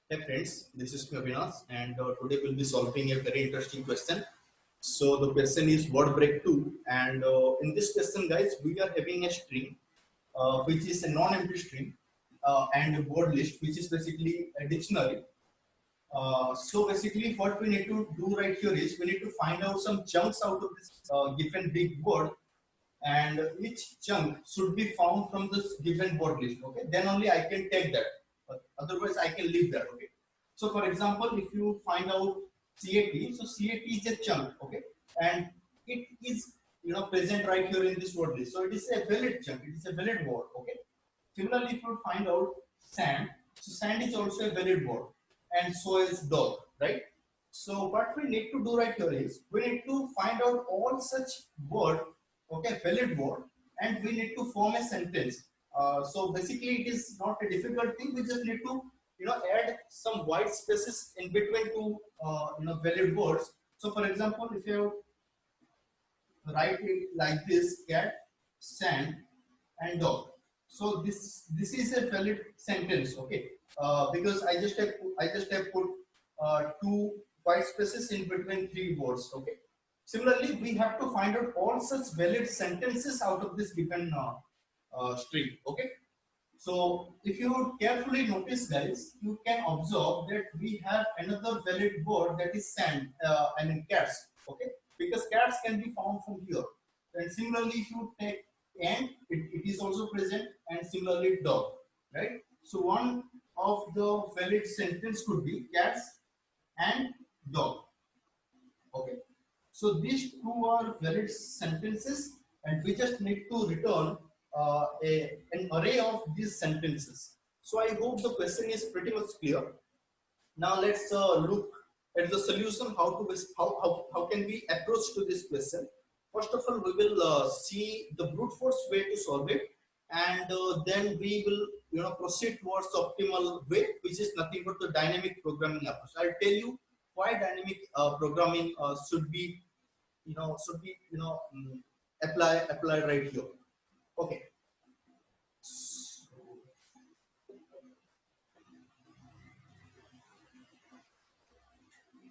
Hey friends, this is Avinash and today we'll be solving a very interesting question. So the question is word break 2 and in this question guys we are having a string which is a non-empty string and a word list which is basically a dictionary. So basically what we need to do right here is we need to find out some chunks out of this given big word and each chunk should be found from this given word list. Okay, then only I can take that. Otherwise, I can leave that. Okay. So, for example, if you find out CAT, so CAT is a chunk. Okay, and it is present right here in this word list. So it is a valid chunk. It is a valid word. Okay. Similarly, if you find out sand, so sand is also a valid word, and so is dog. Right. So what we need to do right here is we need to find out all such word, okay, valid word, and we need to form a sentence. So basically, it is not a difficult thing. We just need to add some white spaces in between two valid words. So for example, if you write it like this: cat, sand, and dog. So this is a valid sentence, okay? Because I just have put two white spaces in between three words, okay? Similarly, we have to find out all such valid sentences out of this given string, okay? So if you carefully notice, guys, you can observe that we have another valid word that is sand. I mean cats. Okay, because cats can be found from here. And similarly, if you take ant, it is also present, and similarly dog. Right. So one of the valid sentence could be cats and dog. Okay. So these two are valid sentences, and we just need to return an array of these sentences. So I hope the question is pretty much clear. Now let's look at the solution. How can we approach to this question? First of all, we will see the brute force way to solve it, and then we will proceed towards the optimal way, which is nothing but the dynamic programming approach. I'll tell you why dynamic programming should be applied right here. Okay.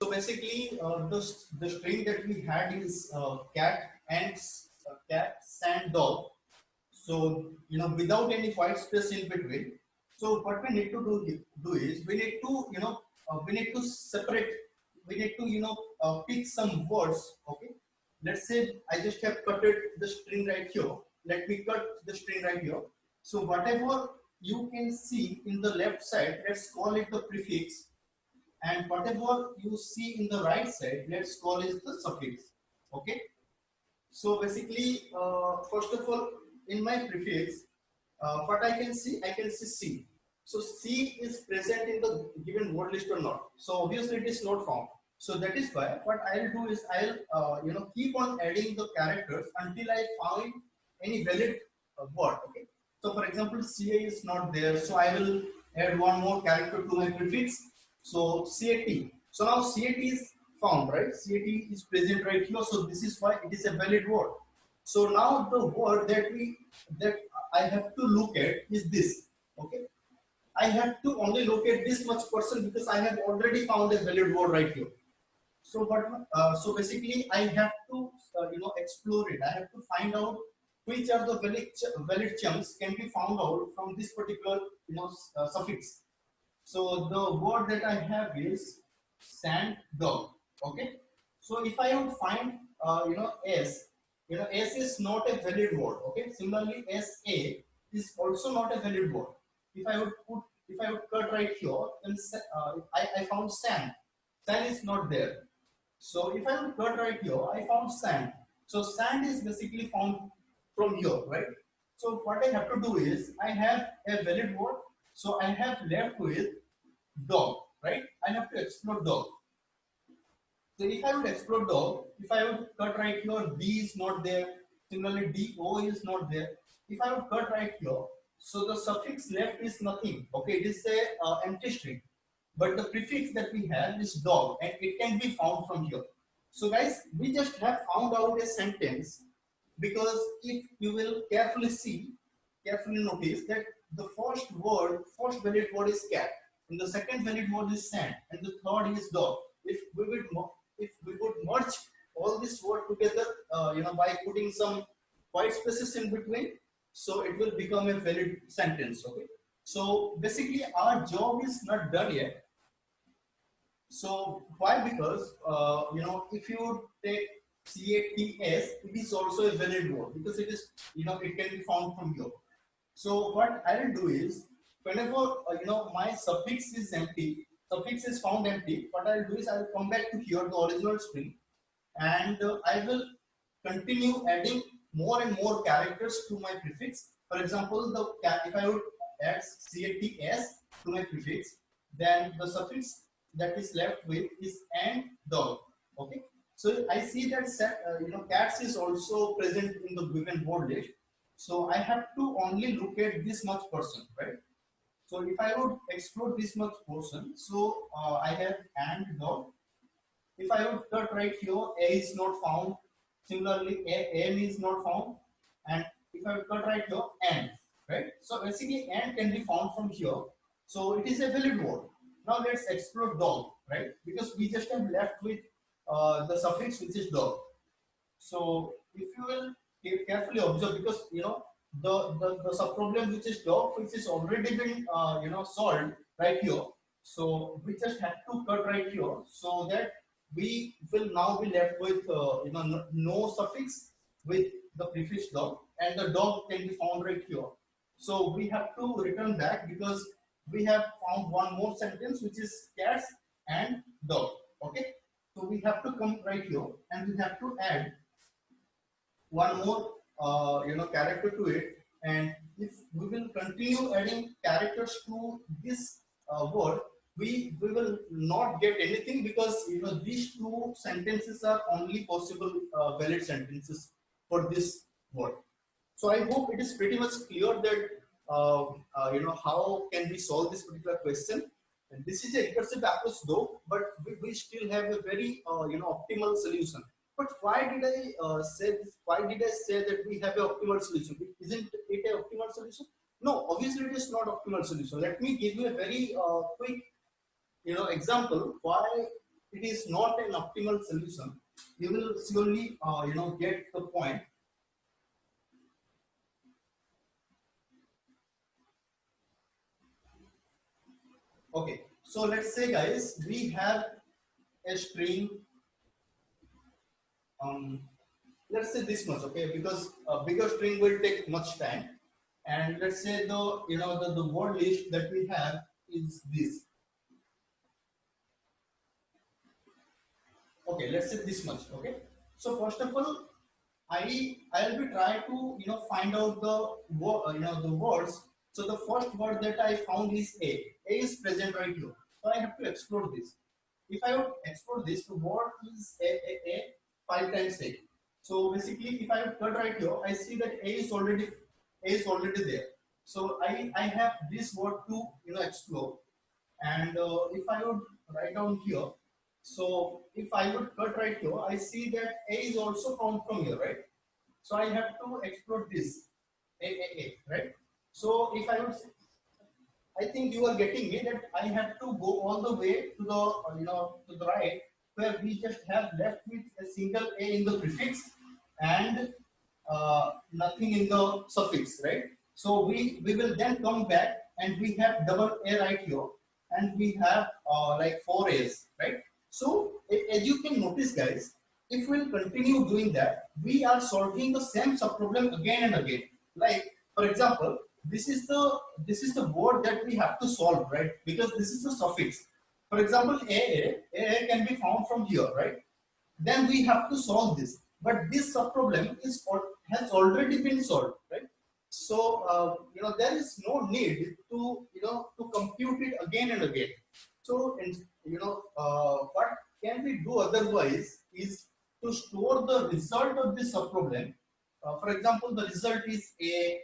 So basically, the string that we had is cat, sand, dog. So without any white space in between. So what we need to do is we need to we need to separate. We need to pick some words. Okay. Let's say I just have cutted the string right here. Let me cut the string right here. So whatever you can see in the left side, let's call it the prefix, and whatever you see in the right side, let's call it the suffix. Okay. So basically, first of all, in my prefix, what I can see C. So C is present in the given word list or not. So obviously it is not found. So that is why what I'll do is I'll keep on adding the characters until I find any valid word. Okay. So for example, CA is not there. So I will add one more character to my prefix. So CAT. So now CAT is found, right? CAT is present right here. So this is why it is a valid word. So now the word that I have to look at is this. Okay. I have to only look at this much person because I have already found a valid word right here. So so basically I have to explore it. I have to find out which are the valid chunks can be found out from this particular suffix. So the word that I have is sand dog. Okay. So if I would find S, S is not a valid word. Okay. Similarly, SA is also not a valid word. If I would cut right here, then I found sand. Sand is not there. So if I would cut right here, I found sand. So sand is basically found from here, right? So what I have to do is I have a valid word. So I have left with dog, right? I have to explore dog. So if I would explore dog, if I would cut right here, D is not there. Similarly, DO is not there. If I would cut right here, so the suffix left is nothing. Okay, it is a empty string. But the prefix that we have is dog, and it can be found from here. So guys, we just have found out a sentence because if you will carefully see, carefully notice that the first valid word is cat. In the second valid word is sand, and the third is dog. If we would merge all this word together, by putting some white spaces in between, so it will become a valid sentence. Okay. So basically, our job is not done yet. So why? Because if you take CATS, it is also a valid word because it is, it can be found from here. So what I will do is, whenever my suffix is empty, suffix is found empty, what I will do is I will come back to here, the original string, and I will continue adding more and more characters to my prefix. For example, if I would add CATS to my prefix, then the suffix that is left with is and dog. Okay. So I see that cats is also present in the given word list. So I have to only look at this much person, right? So if I would explore this much portion, so I have and dog. If I would cut right here, A is not found. Similarly, N is not found. And if I would cut right here, N, right? So basically, N can be found from here. So it is a valid word. Now let's explore dog, right? Because we just have left with the suffix which is dog. So if you will carefully observe, because the sub problem which is dog, which is already been solved right here. So we just have to cut right here so that we will now be left with no suffix with the prefix dog, and the dog can be found right here. So we have to return back because we have found one more sentence which is cats and dog. Okay, so we have to come right here and we have to add one more character to it, and if we will continue adding characters to this word, we will not get anything, because these two sentences are only possible valid sentences for this word. So I hope it is pretty much clear that how can we solve this particular question. And this is a recursive approach though, but we still have a very optimal solution. But why did I say this? Why did I say that we have an optimal solution? Isn't it an optimal solution? No, obviously it is not optimal solution. Let me give you a very quick example why it is not an optimal solution. You will surely get the point. Okay, so let's say guys, we have a string, let's say this much, okay, because a bigger string will take much time, and let's say the word list that we have is this. Okay, let's say this much. Okay, so first of all, I'll be trying to find out the words. So the first word that I found is A. A is present right here, so I have to explore this. If I would explore this, the word is A 5 times A. So basically, if I would cut right here, I see that A is already there. So I have this word to explore, and if I would write down here, so if I would cut right here, I see that A is also found from here, right? So I have to explore this A, right? So if I would, I think you are getting me that I have to go all the way to the to the right, where we just have left with a single A in the prefix and nothing in the suffix, right? So we will then come back and we have double A right here, and we have like 4 A's, right? So as you can notice, guys, if we'll continue doing that, we are solving the same subproblem again and again. Like for example, this is the word that we have to solve, right? Because this is the suffix. For example, A can be found from here, right? Then we have to solve this. But this subproblem has already been solved, right? So there is no need to to compute it again and again. So what can we do otherwise is to store the result of this subproblem. For example, the result is A,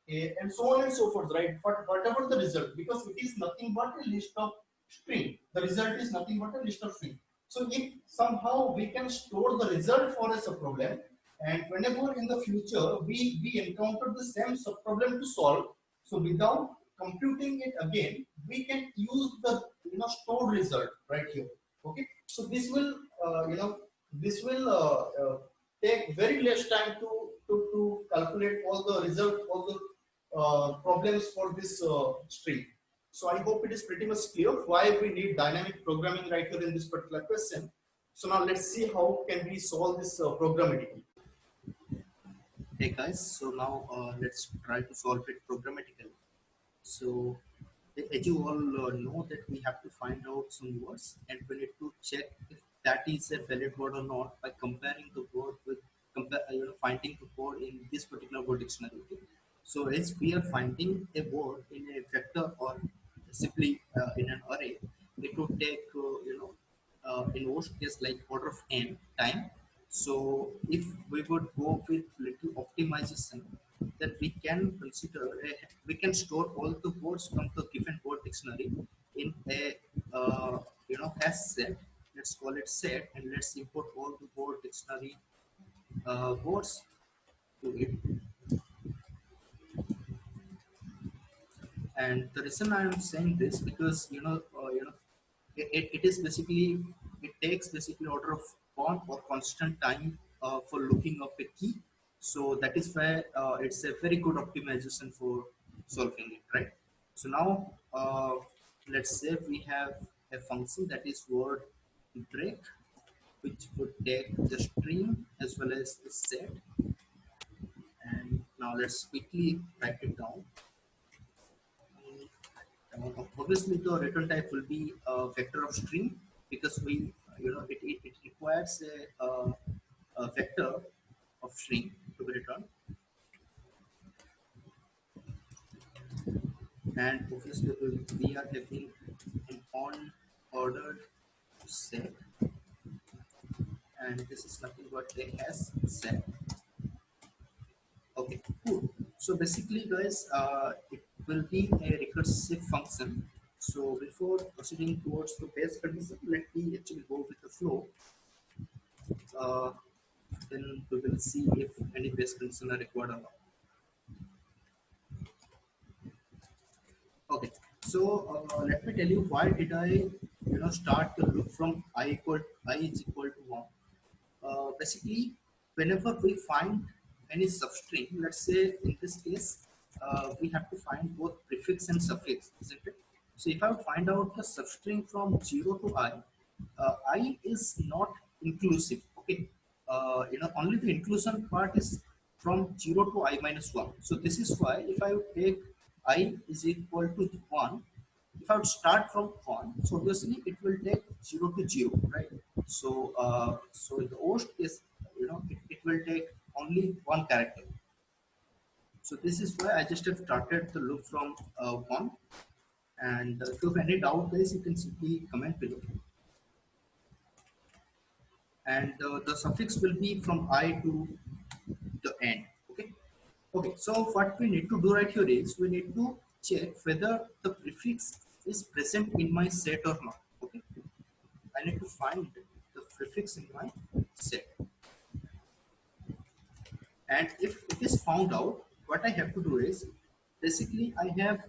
and so on and so forth, right? But whatever the result, because it is nothing but a list of string. The result is nothing but a list of string. So if somehow we can store the result for a subproblem, and whenever in the future we encounter the same subproblem to solve, so without computing it again, we can use the stored result right here. Okay, so this will this will take very less time to calculate all the result, all the problems for this string. So I hope it is pretty much clear why we need dynamic programming right here in this particular question. So now let's see how can we solve this programmatically. Hey guys, so now let's try to solve it programmatically. So as you all know that we have to find out some words and we need to check if that is a valid word or not by comparing the word with finding the word in this particular word dictionary. Okay? So as we are finding a word in a vector or simply in an array, it would take in most case like order of n time. So if we would go with little optimization, then we can consider we can store all the words from the given word dictionary in a hash set. Let's call it set, and let's import all the word dictionary words to it. And the reason I am saying this because it is basically it takes basically order of one or constant time for looking up a key. So that is why it's a very good optimization for solving it, right? So now let's say we have a function that is word break, which would take the string as well as the set. And now let's quickly write it down. Obviously, the return type will be a vector of string because it requires a vector of string to be returned, and obviously we are having an unordered set, and this is nothing but a hash set. Okay, cool. So basically, guys, it will be a recursive function. So before proceeding towards the base condition, let me actually go with the flow. Uh, then we will see if any base condition are required or not. Okay, so let me tell you why did I start the loop from I is equal to 1. Basically, whenever we find any substring, let's say in this case, we have to find both prefix and suffix, isn't it? So if I would find out the substring from 0 to I is not inclusive. Okay, only the inclusion part is from 0 to I minus 1. So this is why if I would take I is equal to 1, if I would start from 1, so obviously it will take 0 to 0, right? So in the worst case, it will take only one character. So this is why I just have started the loop from 1. And if you have any doubt, guys, you can simply comment below. And the suffix will be from I to the end. Okay. Okay. So what we need to do right here is we need to check whether the prefix is present in my set or not. Okay. I need to find the prefix in my set. And if it is found out, what I have to do is basically I have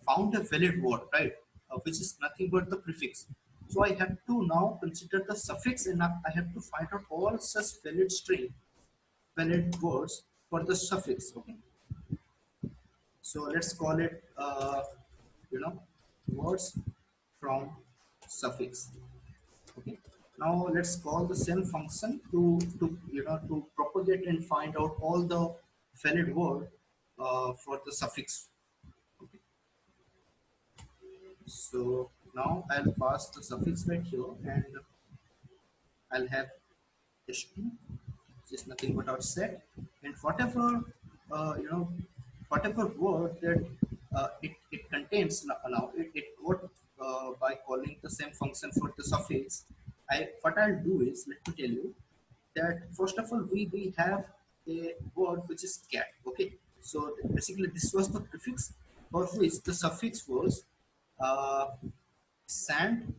found a valid word, right? Which is nothing but the prefix. So I have to now consider the suffix and I have to find out all such valid words for the suffix. Okay. So let's call it, words from suffix. Okay. Now let's call the same function to propagate and find out all the valid word for the suffix. Okay. So now I'll pass the suffix right here and I'll have h2, which is nothing but our set, and whatever whatever word that it contains now it got by calling the same function for the suffix. What I'll do is, let me tell you that first of all we have a word which is cat. Okay, so basically this was the prefix for which the suffix was uh, sand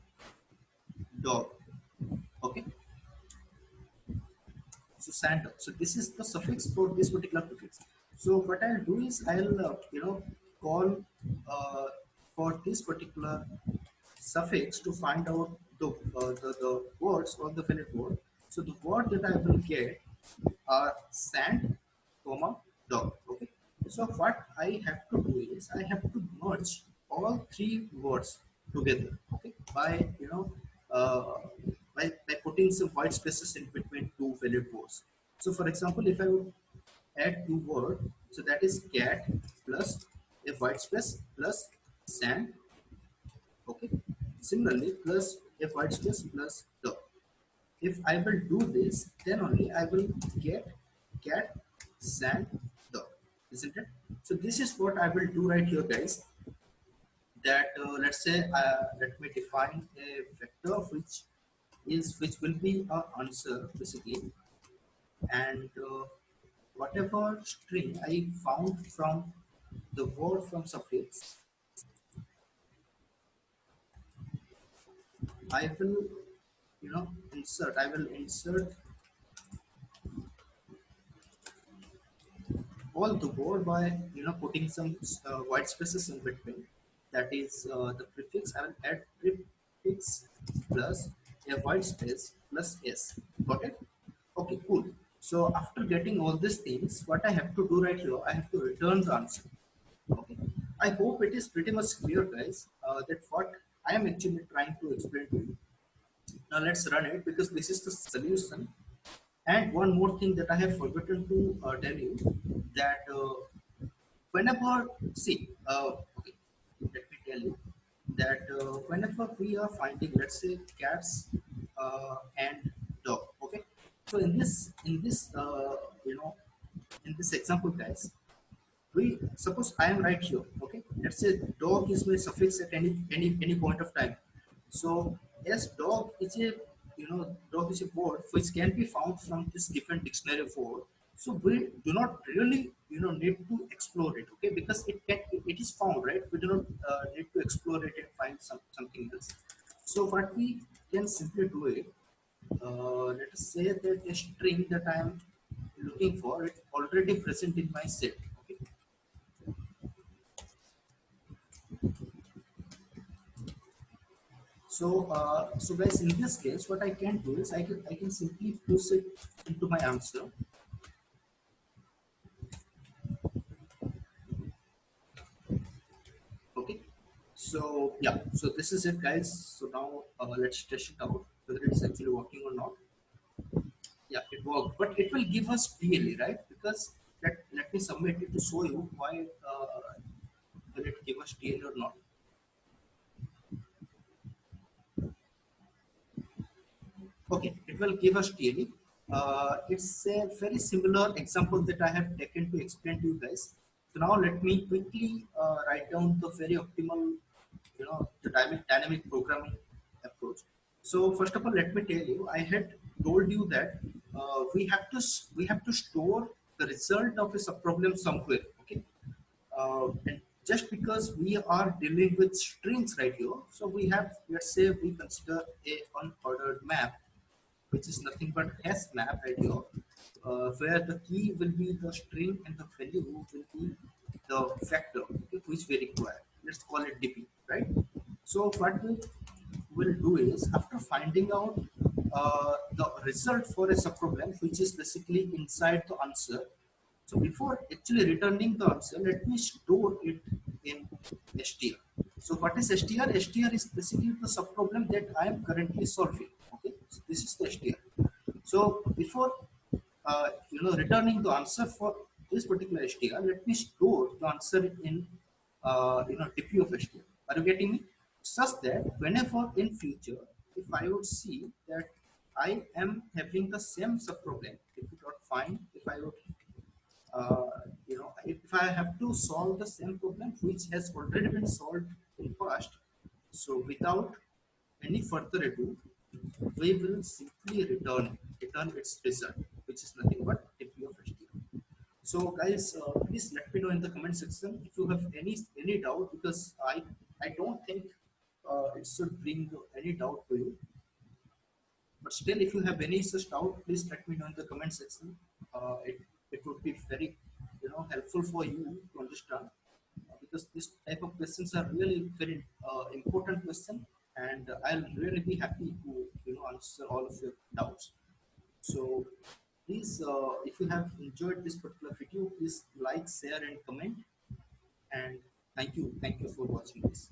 dog. Okay, so sand. So this is the suffix for this particular prefix. So what I'll do is I'll call for this particular suffix to find out the words on the valid word. So the word that I will get are sand, comma, dog. Okay. So what I have to do is I have to merge all three words together. Okay. By uh, by putting some white spaces in between two valid words. So for example, if I would add two words, so that is cat plus a white space plus sand. Okay. Similarly, plus a white space plus dog. If I will do this, then only I will get cat, sand, dog, isn't it? So this is what I will do right here, guys. That let's say let me define a vector which will be a answer basically, and whatever string I found from the word from suffix, I will insert. I will insert all the word by putting some white spaces in between. That is the prefix. I will add prefix plus a white space plus s. Got it? Okay, cool. So after getting all these things, what I have to do right here, I have to return the answer. Okay. I hope it is pretty much clear, guys, that what I am actually trying to explain to you. Now let's run it because this is the solution. And one more thing that I have forgotten to tell you that whenever, see, okay, let me tell you that whenever we are finding, let's say, cats and dog, okay. So in this example, guys, we suppose I am right here. Okay, let's say dog is my suffix at any point of time. So yes, dog is a word which can be found from this given dictionary of word. So we do not really need to explore it. Okay, because it is found, right. We do not need to explore it and find something else. So what we can simply do it. Let us say that a string that I am looking for it already present in my set. Okay. So guys, in this case, what I can do is I can simply push it into my answer. Okay. So yeah, so this is it, guys. So now let's test it out whether it's actually working or not. Yeah, it worked, but it will give us DLE, right? Because let me submit it to show you why will it give us DLE or not. Okay, it will give us TLE. It's a very similar example that I have taken to explain to you guys. So now let me quickly write down the very optimal, the dynamic programming approach. So first of all, let me tell you, I had told you that we have to store the result of a subproblem somewhere. Okay, and just because we are dealing with strings right here, so we have, let's say we consider a unordered map which is nothing but hash map right here, where the key will be the string and the value will be the vector, okay, which we require. Let's call it DP, right? So what we will do is after finding out the result for a subproblem, which is basically inside the answer. So before actually returning the answer, let me store it in str. So what is str? Str is basically the subproblem that I am currently solving. Okay, so this is the str. So before returning the answer for this particular str, let me store the answer in dp of str. Are you getting me? Such that whenever in future, if I would see that I am having the same subproblem, if you don't find, if I would if I have to solve the same problem which has already been solved in past, so without any further ado, we will simply return its result, which is nothing but TP of HTML. So guys, please let me know in the comment section if you have any doubt, because I don't think it should bring any doubt to you. But still, if you have any such doubt, please let me know in the comment section. It would be very helpful for you to understand. because this type of questions are really very important question, and I'll really be happy to answer all of your doubts. So please, if you have enjoyed this particular video, please like, share, and comment. And thank you for watching this.